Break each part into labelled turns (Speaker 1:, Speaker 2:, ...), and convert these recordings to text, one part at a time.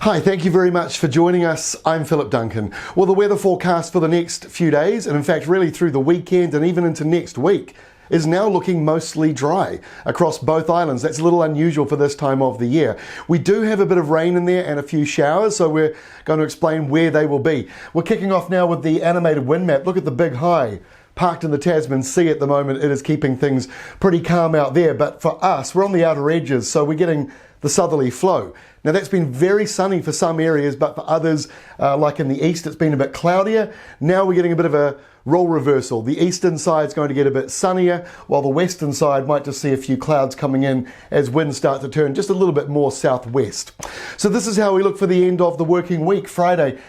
Speaker 1: Hi, thank you very much for joining us. I'm Philip Duncan. Well, the weather forecast for the next few days, and in fact really through the weekend and even into next week, is now looking mostly dry across both islands. That's a little unusual for this time of the year. We do have a bit of rain in there and a few showers, so we're going to explain where they will be. We're kicking off now with the animated wind map. Look at the big high. Parked in the Tasman Sea at the moment, it is keeping things pretty calm out there, but for us, we're on the outer edges, so we're getting the southerly flow. Now that's been very sunny for some areas, but for others, like in the east, it's been a bit cloudier. Now we're getting a bit of a role reversal. The eastern side is going to get a bit sunnier, while the western side might just see a few clouds coming in as winds start to turn just a little bit more southwest. So this is how we look for the end of the working week. Friday,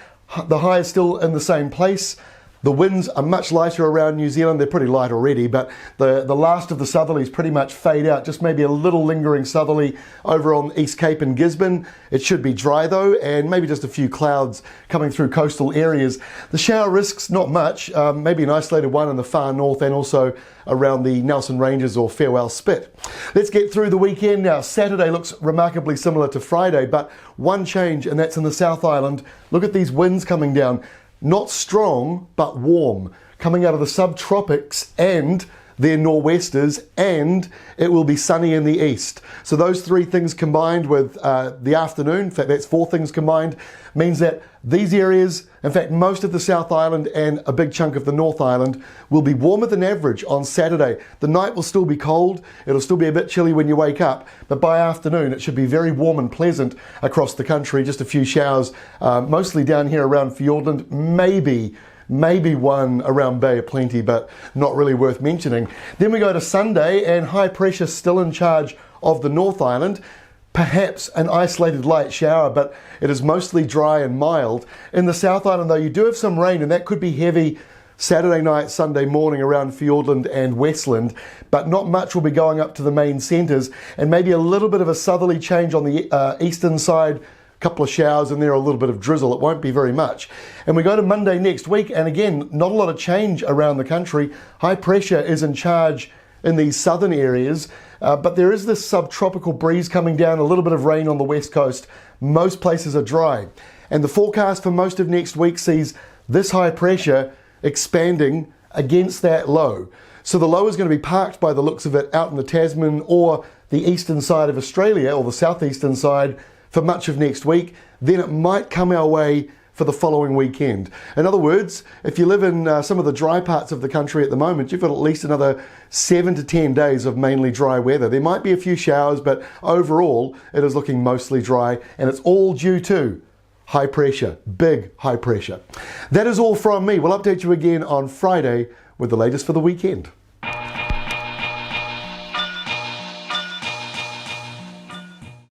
Speaker 1: the high is still in the same place. The winds are much lighter around New Zealand. They're pretty light already, but the last of the southerlies pretty much fade out. Just maybe a little lingering southerly over on East Cape and Gisborne. It should be dry though, and maybe just a few clouds coming through coastal areas. The shower risks, not much. Maybe an isolated one in the far north and also around the Nelson Ranges or Farewell Spit. Let's get through the weekend now. Saturday looks remarkably similar to Friday, but one change, and that's in the South Island. Look at these winds coming down. Not strong, but warm, coming out of the subtropics and their nor'westers, and it will be sunny in the east. So those three things combined with the afternoon, in fact that's four things combined, means that these areas, in fact most of the South Island and a big chunk of the North Island, will be warmer than average on Saturday. The night will still be cold, it'll still be a bit chilly when you wake up, but by afternoon it should be very warm and pleasant across the country. Just a few showers, mostly down here around Fiordland, maybe one around Bay of Plenty, but not really worth mentioning. Then we go to Sunday, and high pressure still in charge of the North Island. Perhaps an isolated light shower, but it is mostly dry and mild. In the South Island though, you do have some rain, and that could be heavy Saturday night, Sunday morning around Fiordland and Westland, but not much will be going up to the main centres, and maybe a little bit of a southerly change on the eastern side. Couple of showers in there, a little bit of drizzle. It won't be very much. And we go to Monday next week, and again, not a lot of change around the country. High pressure is in charge in these southern areas, but there is this subtropical breeze coming down, a little bit of rain on the west coast. Most places are dry. And the forecast for most of next week sees this high pressure expanding against that low. So the low is going to be parked by the looks of it out in the Tasman or the eastern side of Australia, or the southeastern side, for much of next week. Then it might come our way for the following weekend. In other words, if you live in some of the dry parts of the country at the moment, you've got at least another 7 to 10 days of mainly dry weather. There might be a few showers, but overall it is looking mostly dry, and it's all due to high pressure, big high pressure. That is all from me. We'll update you again on Friday with the latest for the weekend.